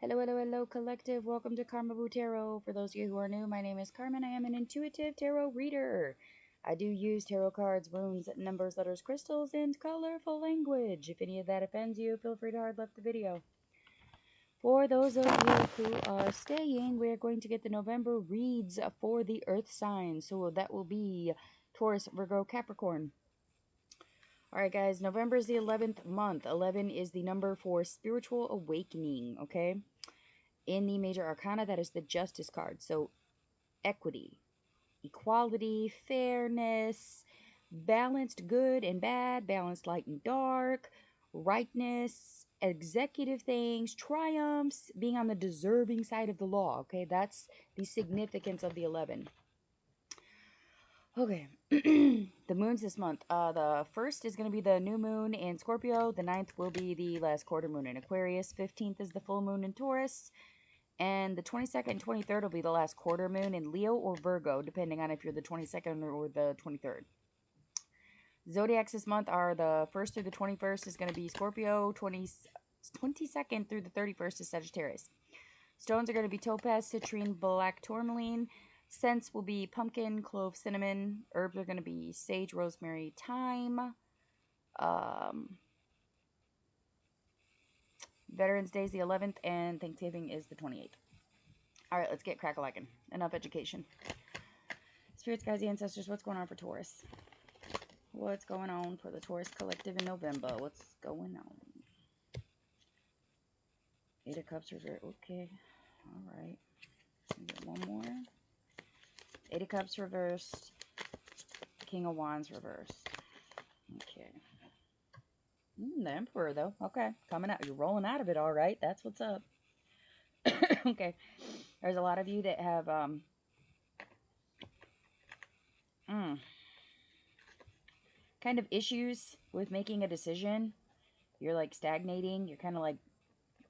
Hello, hello, hello, collective. Welcome to Carmaboo Tarot. For those of you who are new, my name is Carmen. I am an intuitive tarot reader. I do use tarot cards, runes, numbers, letters, crystals, and colorful language. If any of that offends you, feel free to hard left the video. For those of you who are staying, we're going to get the November reads for the Earth signs. So that will be Taurus, Virgo, Capricorn. Alright guys, November is the 11th month. 11 is the number for spiritual awakening, okay? In the major arcana, that is the Justice card. So equity, equality, fairness, balanced good and bad, balanced light and dark, rightness, executive things, triumphs, being on the deserving side of the law, okay? That's the significance of the 11. Okay, the moons this month. The first is going to be the new moon in Scorpio. The 9th will be the last quarter moon in Aquarius. 15th is the full moon in Taurus. And the 22nd and 23rd will be the last quarter moon in Leo or Virgo, depending on if you're the 22nd or the 23rd. Zodiacs this month are the 1st through the 21st is going to be Scorpio. 22nd through the 31st is Sagittarius. Stones are going to be topaz, citrine, black tourmaline. Scents will be pumpkin, clove, cinnamon. Herbs are going to be sage, rosemary, thyme. Veterans Day is the 11th, and Thanksgiving is the 28th. All right, let's get crack-a-lackin'. Enough education. Spirits, guides, ancestors, what's going on for Taurus? What's going on for the Taurus collective in November? What's going on? Eight of Cups reversed. Okay. All right. Get one more. Eight of Cups reversed. King of Wands reversed. Okay. The Emperor, though. Okay. Coming out. You're rolling out of it, all right. That's what's up. Okay. There's a lot of you that have, kind of issues with making a decision. You're like stagnating. You're kind of like,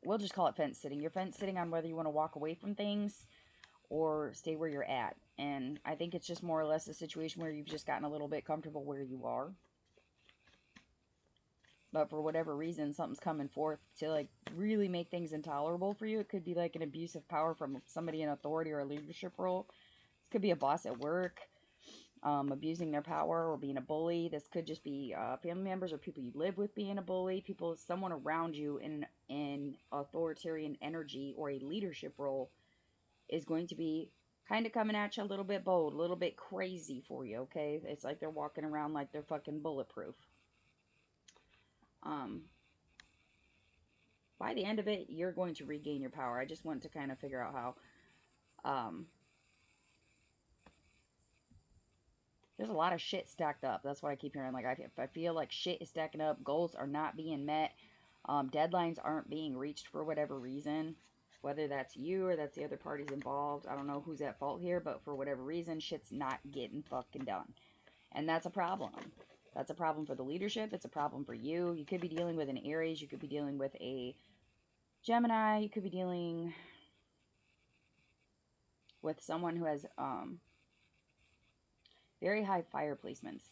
we'll just call it fence sitting. You're fence sitting on whether you want to walk away from things or stay where you're at. And I think it's just more or less a situation where you've just gotten a little bit comfortable where you are. But for whatever reason, something's coming forth to like really make things intolerable for you. It could be like an abuse of power from somebody in authority or a leadership role. This could be a boss at work. Abusing their power or being a bully. This could just be family members or people you live with being a bully. Someone around you in authoritarian energy or a leadership role is going to be kind of coming at you a little bit bold, a little bit crazy for you, okay? It's like they're walking around like they're fucking bulletproof. By the end of it, you're going to regain your power. I just want to kind of figure out how, there's a lot of shit stacked up. That's what I keep hearing. Like, I feel like shit is stacking up. Goals are not being met. Deadlines aren't being reached for whatever reason. Whether that's you or that's the other parties involved. I don't know who's at fault here, but for whatever reason, shit's not getting fucking done. And that's a problem. That's a problem for the leadership. It's a problem for you. You could be dealing with an Aries. You could be dealing with a Gemini. You could be dealing with someone who has, very high fire placements.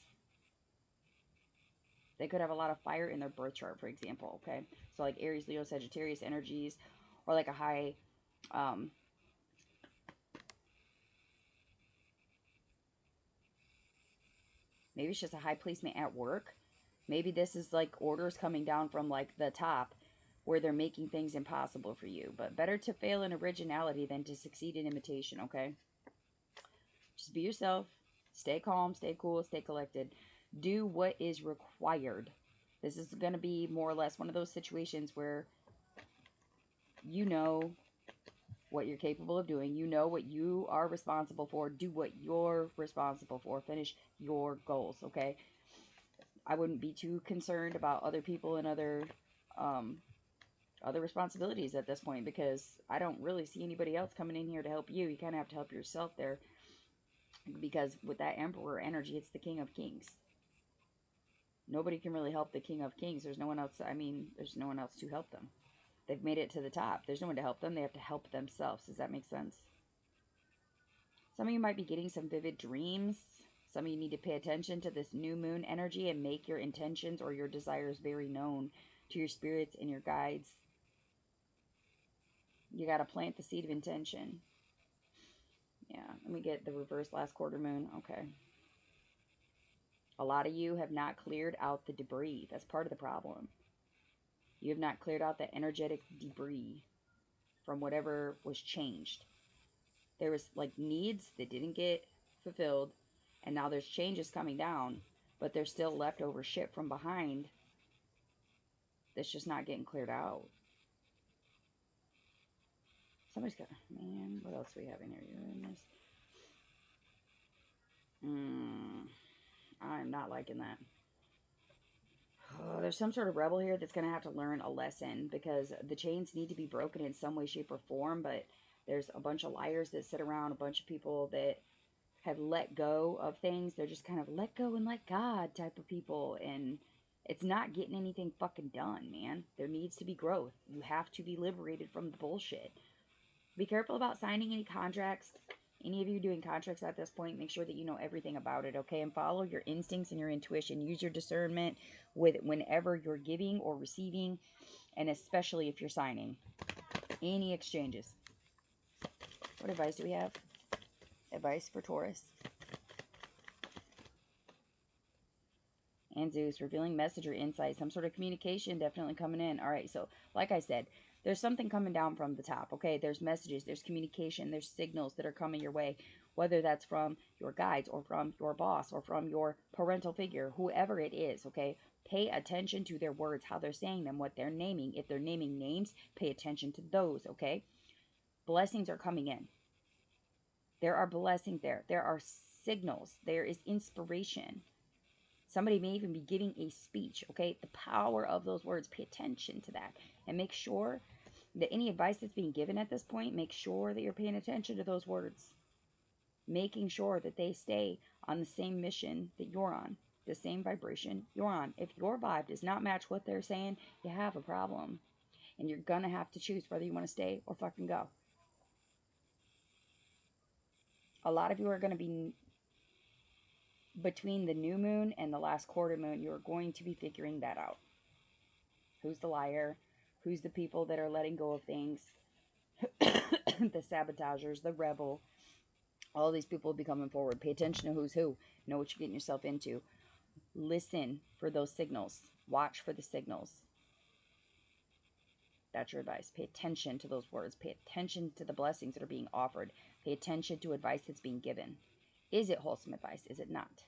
They could have a lot of fire in their birth chart, for example, okay? So like Aries, Leo, Sagittarius energies, or like a high, maybe it's just a high placement at work. Maybe this is like orders coming down from like the top where they're making things impossible for you. But better to fail in originality than to succeed in imitation, okay? Just be yourself. Stay calm, stay cool, stay collected. Do what is required. This is going to be more or less one of those situations where you know what you're capable of doing. You know what you are responsible for. Do what you're responsible for. Finish your goals, okay? I wouldn't be too concerned about other people and other responsibilities at this point because I don't really see anybody else coming in here to help you. You kind of have to help yourself there because with that Emperor energy, it's the King of Kings. Nobody can really help the King of Kings. There's no one else. I mean, there's no one else to help them. They've made it to the top. There's no one to help them. They have to help themselves. Does that make sense? Some of you might be getting some vivid dreams. Some of you need to pay attention to this new moon energy and make your intentions or your desires very known to your spirits and your guides. You got to plant the seed of intention. Yeah, let me get the reverse last quarter moon. Okay. A lot of you have not cleared out the debris. That's part of the problem. You have not cleared out the energetic debris from whatever was changed. There was like needs that didn't get fulfilled, and now there's changes coming down, but there's still leftover shit from behind that's just not getting cleared out. Somebody's got, man, what else do we have in here? Uranus. I'm not liking that. Oh, there's some sort of rebel here that's going to have to learn a lesson, because the chains need to be broken in some way, shape, or form, but there's a bunch of liars that sit around, a bunch of people that have let go of things. They're just kind of let go and let God type of people, and it's not getting anything fucking done, man. There needs to be growth. You have to be liberated from the bullshit. Be careful about signing any contracts. Any of you doing contracts at this point, make sure that you know everything about it, okay? And follow your instincts and your intuition. Use your discernment with whenever you're giving or receiving, and especially if you're signing any exchanges. What advice do we have? Advice for Taurus. And Zeus, revealing message or insight, some sort of communication definitely coming in. All right, so like I said, there's something coming down from the top, okay? There's messages, there's communication, there's signals that are coming your way, whether that's from your guides or from your boss or from your parental figure, whoever it is, okay? Pay attention to their words, how they're saying them, what they're naming. If they're naming names, pay attention to those, okay? Blessings are coming in. There are blessings there. There are signals. There is inspiration. Somebody may even be giving a speech, okay? The power of those words. Pay attention to that. And make sure that any advice that's being given at this point, make sure that you're paying attention to those words. Making sure that they stay on the same mission that you're on. The same vibration you're on. If your vibe does not match what they're saying, you have a problem. And you're going to have to choose whether you want to stay or fucking go. A lot of you are going to be... Between the new moon and the last quarter moon, you're going to be figuring that out. Who's the liar? Who's the people that are letting go of things? The sabotagers, the rebel. All these people will be coming forward. Pay attention to who's who. Know what you're getting yourself into. Listen for those signals. Watch for the signals. That's your advice. Pay attention to those words. Pay attention to the blessings that are being offered. Pay attention to advice that's being given. Is it wholesome advice? Is it not?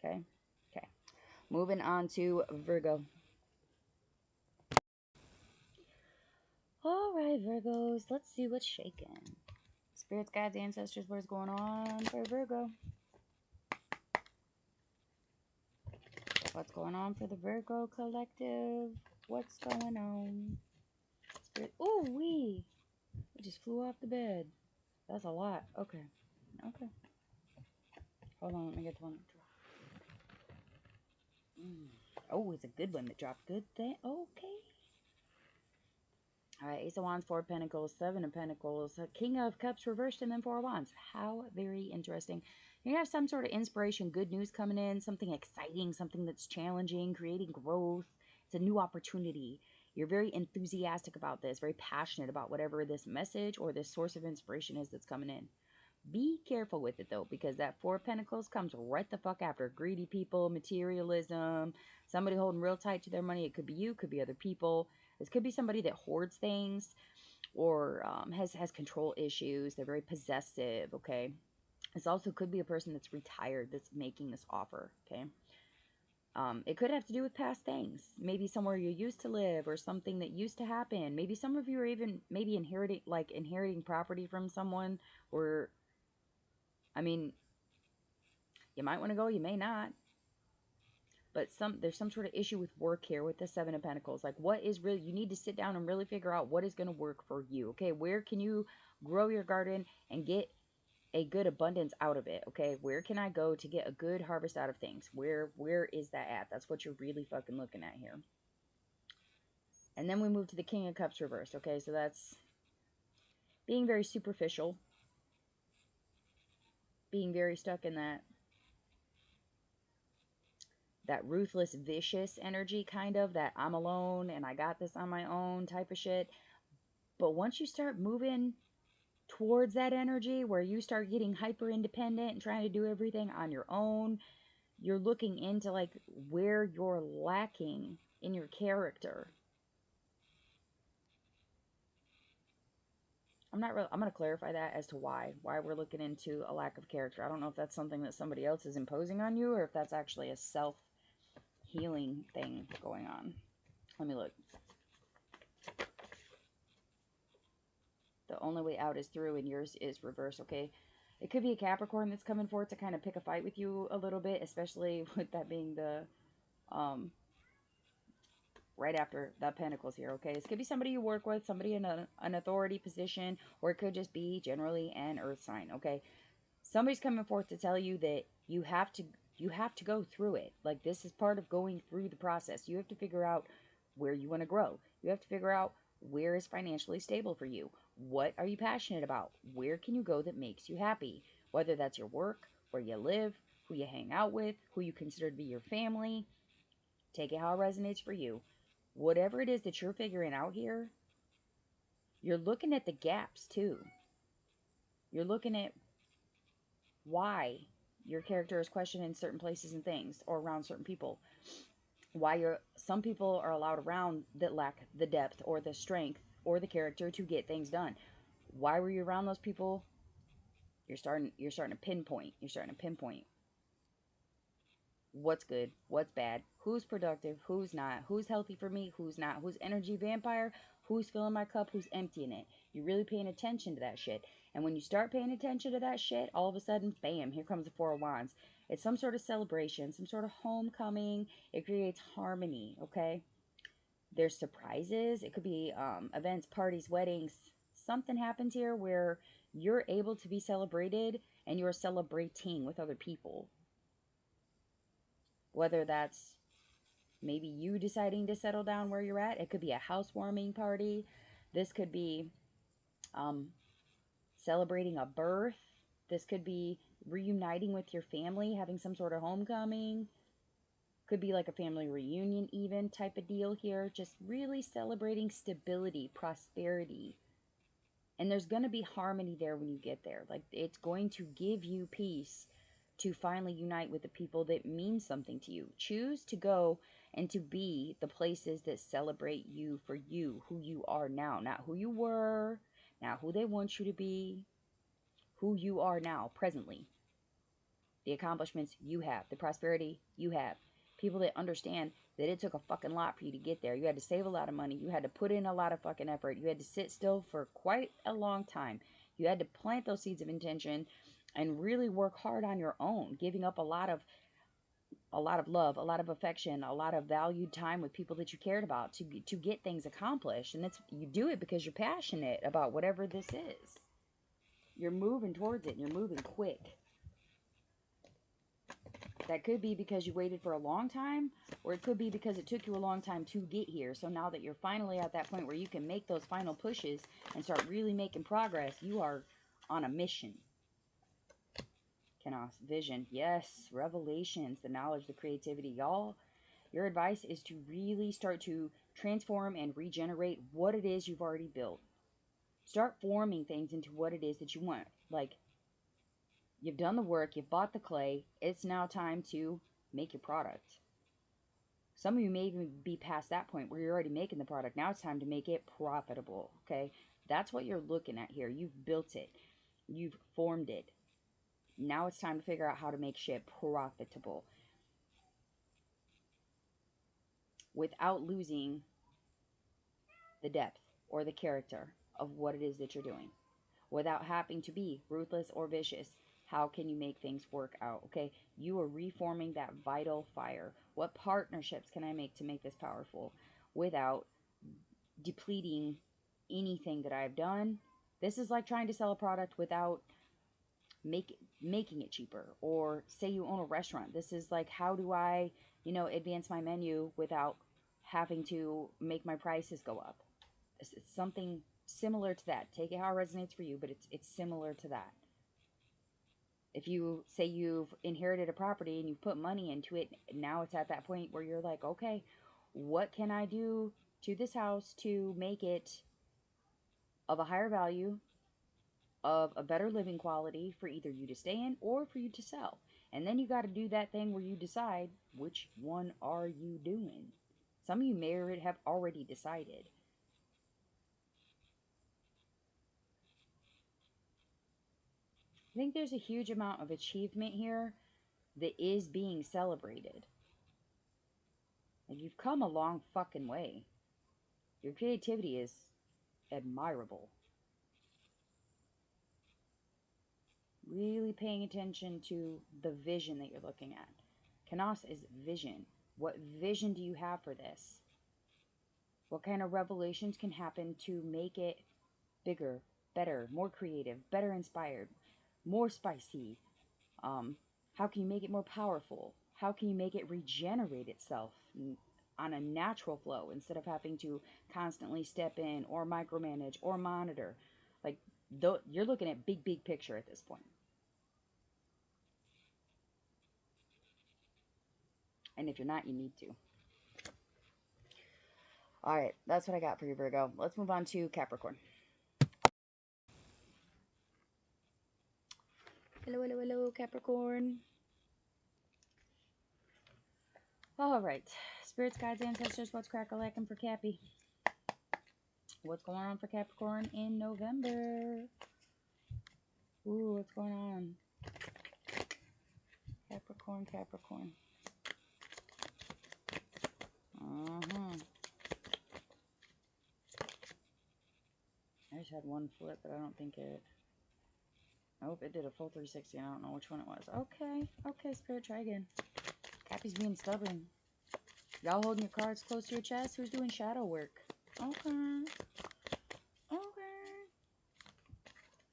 Okay? Okay. Moving on to Virgo. All right, Virgos. Let's see what's shaking. Spirits, guides, ancestors, what is going on for Virgo? What's going on for the Virgo collective? What's going on? Spirit. Ooh, we just flew off the bed. That's a lot. Okay. Okay. Hold on, let me get the one that dropped. Oh, it's a good one that dropped. Good thing. Okay. All right, Ace of Wands, Four of Pentacles, Seven of Pentacles, King of Cups reversed, and then Four of Wands. How very interesting. You have some sort of inspiration, good news coming in, something exciting, something that's challenging, creating growth. It's a new opportunity. You're very enthusiastic about this, very passionate about whatever this message or this source of inspiration is that's coming in. Be careful with it, though, because that Four of Pentacles comes right the fuck after. Greedy people, materialism, somebody holding real tight to their money. It could be you, could be other people. This could be somebody that hoards things or has control issues. They're very possessive, okay? This also could be a person that's retired that's making this offer, okay? It could have to do with past things. Maybe somewhere you used to live or something that used to happen. Maybe some of you are even maybe inheriting property from someone, or, I mean, you might want to go, you may not. But there's some sort of issue with work here with the Seven of Pentacles. Like, what is really, you need to sit down and really figure out what is going to work for you. Okay, where can you grow your garden and get a good abundance out of it? Okay, where can I go to get a good harvest out of things? Where is that at? That's what you're really fucking looking at here. And then we move to the King of Cups reversed. Okay, so that's being very superficial, being very stuck in that ruthless, vicious energy, kind of, that I'm alone and I got this on my own type of shit. But once you start moving towards that energy where you start getting hyper independent and trying to do everything on your own, you're looking into like where you're lacking in your character. I'm not really, I'm going to clarify that as to why we're looking into a lack of character. I don't know if that's something that somebody else is imposing on you or if that's actually a self healing thing going on. Let me look. The only way out is through, and yours is reverse, okay? It could be a Capricorn that's coming forth to kind of pick a fight with you a little bit, especially with that being the, right after the Pentacles here, okay? This could be somebody you work with, somebody in an authority position, or it could just be generally an earth sign, okay? Somebody's coming forth to tell you that you have to go through it. Like, this is part of going through the process. You have to figure out where you want to grow. You have to figure out where is financially stable for you. What are you passionate about? Where can you go that makes you happy? Whether that's your work, where you live, who you hang out with, who you consider to be your family. Take it how it resonates for you. Whatever it is that you're figuring out here, you're looking at the gaps too. You're looking at why your character is questioned in certain places and things or around certain people. Why some people are allowed around that lack the depth or the strength or the character to get things done. Why were you around those people? You're starting to pinpoint. You're starting to pinpoint what's good, what's bad, who's productive, who's not, who's healthy for me, who's not, who's energy vampire, who's filling my cup, who's emptying it. You're really paying attention to that shit. And when you start paying attention to that shit, all of a sudden, bam, here comes the Four of Wands. It's some sort of celebration, some sort of homecoming. It creates harmony, okay? There's surprises. It could be events, parties, weddings. Something happens here where you're able to be celebrated and you're celebrating with other people. Whether that's maybe you deciding to settle down where you're at. It could be a housewarming party. This could be um, celebrating a birth. This could be reuniting with your family, having some sort of homecoming. Could be like a family reunion even type of deal here. Just really celebrating stability, prosperity. And there's going to be harmony there when you get there. Like, it's going to give you peace to finally unite with the people that mean something to you. Choose to go and to be the places that celebrate you for you, who you are now, not who you were, not who they want you to be, who you are now, presently. The accomplishments you have, the prosperity you have. People that understand that it took a fucking lot for you to get there. You had to save a lot of money. You had to put in a lot of fucking effort. You had to sit still for quite a long time. You had to plant those seeds of intention and really work hard on your own, giving up a lot of love, a lot of affection, a lot of valued time with people that you cared about to get things accomplished. And it's, you do it because you're passionate about whatever this is. You're moving towards it and you're moving quick. That could be because you waited for a long time, or it could be because it took you a long time to get here. So now that you're finally at that point where you can make those final pushes and start really making progress, you are on a mission. Kenos, vision, yes, revelations, the knowledge, the creativity. Y'all, your advice is to really start to transform and regenerate what it is you've already built. Start forming things into what it is that you want. Like, you've done the work, you've bought the clay, it's now time to make your product. Some of you may even be past that point where you're already making the product. Now it's time to make it profitable, okay? That's what you're looking at here. You've built it. You've formed it. Now it's time to figure out how to make shit profitable without losing the depth or the character of what it is that you're doing. Without having to be ruthless or vicious. How can you make things work out? Okay, you are reforming that vital fire. What partnerships can I make to make this powerful without depleting anything that I've done? This is like trying to sell a product without making it cheaper. Or say you own a restaurant. This is like, how do I, advance my menu without having to make my prices go up? It's something similar to that. Take it how it resonates for you, but it's similar to that. If you say you've inherited a property and you've put money into it, now it's at that point where you're like, okay, what can I do to this house to make it of a higher value, of a better living quality for either you to stay in or for you to sell. And then you got to do that thing where you decide which one are you doing. Some of you may have already decided. I think there's a huge amount of achievement here that is being celebrated. Like, you've come a long fucking way. Your creativity is admirable. Really paying attention to the vision that you're looking at. Kanos is vision. What vision do you have for this? What kind of revelations can happen to make it bigger, better, more creative, better inspired, more spicy? How can you make it more powerful? How can you make it regenerate itself on a natural flow instead of having to constantly step in or micromanage or monitor? Like, you're looking at big picture at this point. And if you're not, you need to. All right, that's what I got for you, Virgo. Let's move on to Capricorn. Hello, Capricorn. All right, spirits, guides, ancestors, what's crack-a-lackin' for Cappy? What's going on for Capricorn in November? Ooh, what's going on? Capricorn. I just had one flip, but I don't think it... Nope, it did a full 360. I don't know which one it was. Okay, Spirit, try again. Cappy's being stubborn. Y'all holding your cards close to your chest? Who's doing shadow work? Okay.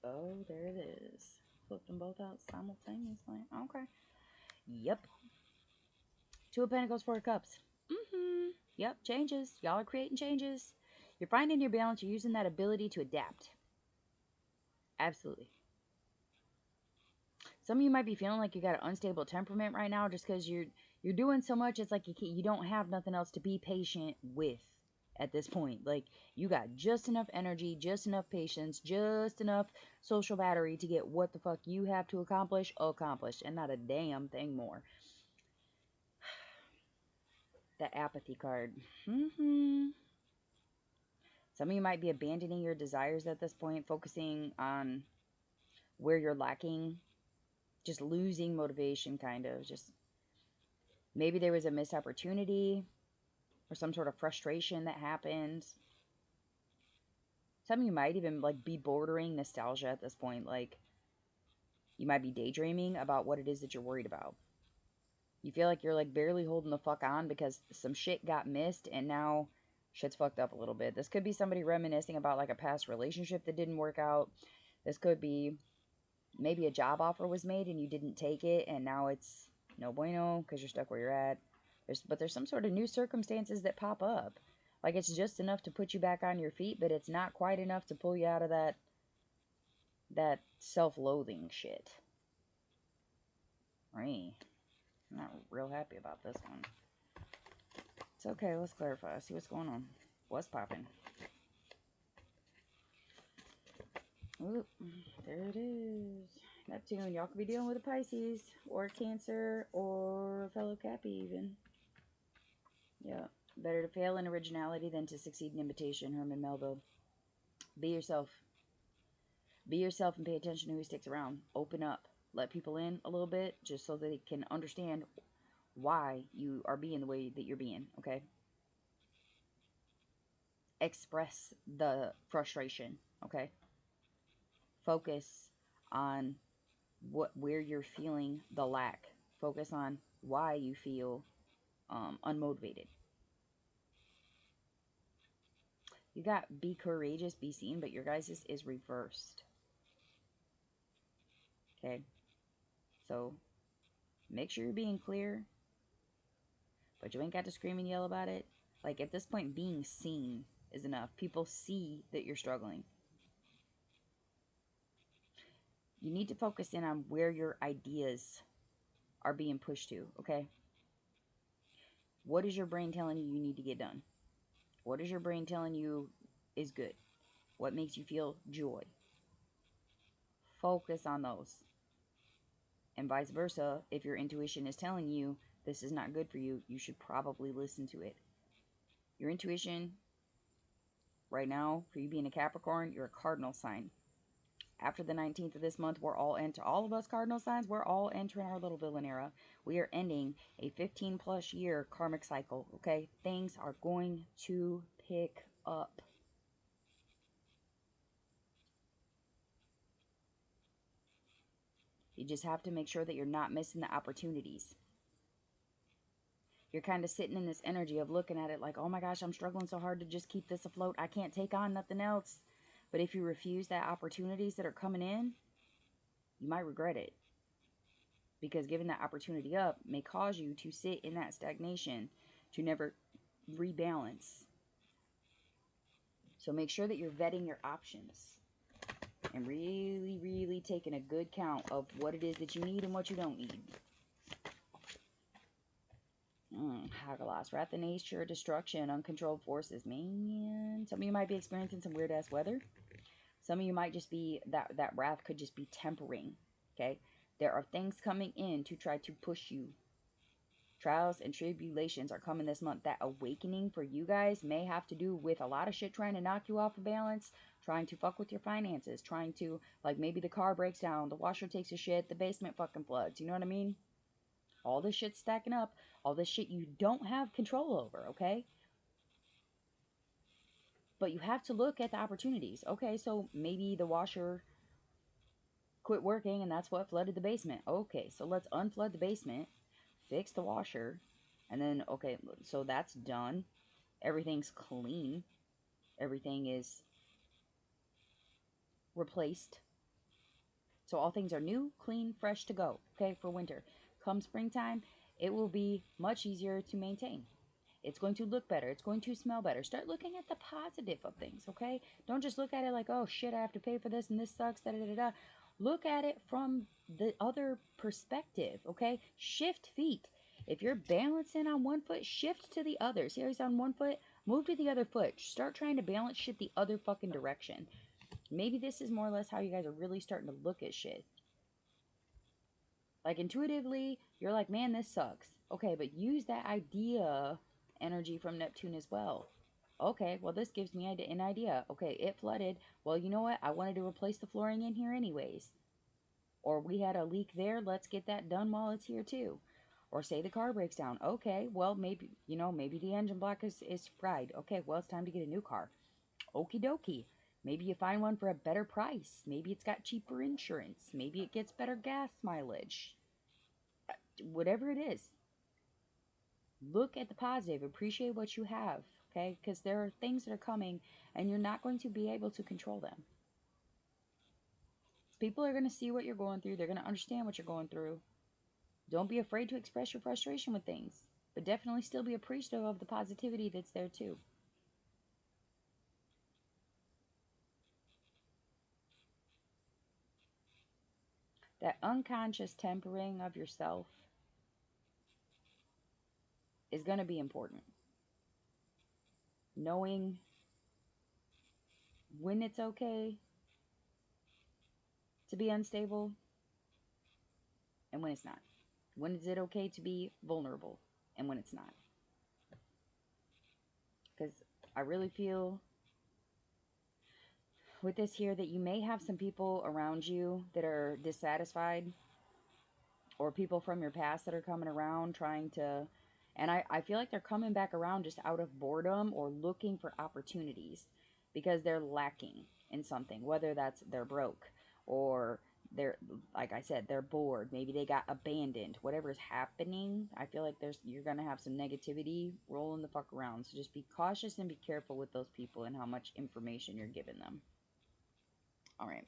Oh, there it is. Flipped them both out simultaneously. Okay. Yep. Two of Pentacles, Four of Cups. Yep, changes. Y'all are creating changes. You're finding your balance. You're using that ability to adapt. Absolutely. Some of you might be feeling like you got an unstable temperament right now just because you're doing so much. It's like you don't have nothing else to be patient with at this point. Like, you got just enough energy, just enough patience, just enough social battery to get what the fuck you have to accomplish accomplished, and not a damn thing more. The apathy card. Some of you might be abandoning your desires at this point, focusing on where you're lacking, just losing motivation, kind of. Just maybe there was a missed opportunity or some sort of frustration that happened. Some of you might even like be bordering nostalgia at this point. Like, you might be daydreaming about what it is that you're worried about. You feel like you're like barely holding the fuck on because some shit got missed and now shit's fucked up a little bit. This could be somebody reminiscing about like a past relationship that didn't work out. This could be maybe a job offer was made and you didn't take it and now it's no bueno because you're stuck where you're at. But there's some sort of new circumstances that pop up. Like, it's just enough to put you back on your feet, but it's not quite enough to pull you out of that self-loathing shit. Right. I'm not real happy about this one. It's okay, let's clarify. See what's going on. What's popping? Oop, there it is. Neptune. Y'all could be dealing with a Pisces or a Cancer or a fellow Cappy even. Yeah. Better to fail in originality than to succeed in imitation, Herman Melville. Be yourself. Be yourself and pay attention to who sticks around. Open up. Let people in a little bit just so they can understand why you are being the way that you're being, okay? Express the frustration, okay? Focus on where you're feeling the lack. Focus on why you feel unmotivated. You got be courageous, be seen, but your guys' is reversed. Okay? So, make sure you're being clear, but you ain't got to scream and yell about it. Like, at this point, being seen is enough. People see that you're struggling. You need to focus in on where your ideas are being pushed to, okay? What is your brain telling you you need to get done? What is your brain telling you is good? What makes you feel joy? Focus on those. And vice versa, if your intuition is telling you this is not good for you, you should probably listen to it. Your intuition, right now, for you being a Capricorn, you're a cardinal sign. After the 19th of this month, we're all all of us cardinal signs, we're all entering our little villain era. We are ending a 15 plus year karmic cycle, okay? Things are going to pick up. You just have to make sure that you're not missing the opportunities. You're kind of sitting in this energy of looking at it like, oh my gosh, I'm struggling so hard to just keep this afloat. I can't take on nothing else. But if you refuse that opportunities that are coming in, you might regret it. Because giving that opportunity up may cause you to sit in that stagnation, to never rebalance. So make sure that you're vetting your options and really, really taking a good count of what it is that you need and what you don't need. Hagalas, wrath of nature, destruction, uncontrolled forces. Man, some of you might be experiencing some weird ass weather. Some of you might just be, that wrath could just be tempering. Okay? There are things coming in to try to push you. Trials and tribulations are coming this month. That awakening for you guys may have to do with a lot of shit trying to knock you off of balance, trying to fuck with your finances, trying to, like, maybe the car breaks down, the washer takes a shit, the basement fucking floods. You know what I mean? All this shit's stacking up. All this shit you don't have control over, okay? But you have to look at the opportunities. Okay, so maybe the washer quit working and that's what flooded the basement. Okay, so let's unflood the basement, fix the washer, and then, okay, so that's done. Everything's clean. Everything is replaced. So all things are new, clean, fresh to go, okay, for winter. Come springtime, it will be much easier to maintain. It's going to look better. It's going to smell better. Start looking at the positive of things, okay? Don't just look at it like, oh, shit, I have to pay for this and this sucks, da-da-da-da. Look at it from the other perspective, okay? Shift feet. If you're balancing on one foot, shift to the other. See how he's on one foot? Move to the other foot. Start trying to balance shit the other fucking direction. Maybe this is more or less how you guys are really starting to look at shit. Like, intuitively, you're like, man, this sucks. Okay, but use that idea energy from Neptune as well. Okay, well, this gives me an idea. Okay, it flooded. Well, you know what? I wanted to replace the flooring in here anyways. Or we had a leak there. Let's get that done while it's here too. Or say the car breaks down. Okay, well, maybe, you know, maybe the engine block is fried. Okay, well, it's time to get a new car. Okie dokie. Maybe you find one for a better price. Maybe it's got cheaper insurance. Maybe it gets better gas mileage. Whatever it is, look at the positive. Appreciate what you have, okay? Because there are things that are coming and you're not going to be able to control them. People are going to see what you're going through. They're going to understand what you're going through. Don't be afraid to express your frustration with things, but definitely still be appreciative of the positivity that's there too. That unconscious tempering of yourself is going to be important. Knowing when it's okay to be unstable and when it's not. When is it okay to be vulnerable and when it's not? Because I really feel with this here that you may have some people around you that are dissatisfied, or people from your past that are coming around trying to, and I feel like they're coming back around just out of boredom or looking for opportunities because they're lacking in something, whether that's they're broke or they're, like I said, they're bored. Maybe they got abandoned. Whatever's happening, I feel like you're going to have some negativity rolling the fuck around. So just be cautious and be careful with those people and how much information you're giving them. All right.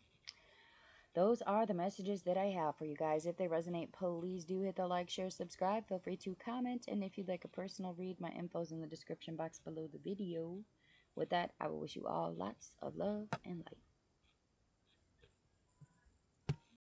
Those are the messages that I have for you guys. If they resonate, please do hit the like, share, subscribe. Feel free to comment. And if you'd like a personal read, my info's in the description box below the video. With that, I will wish you all lots of love and light.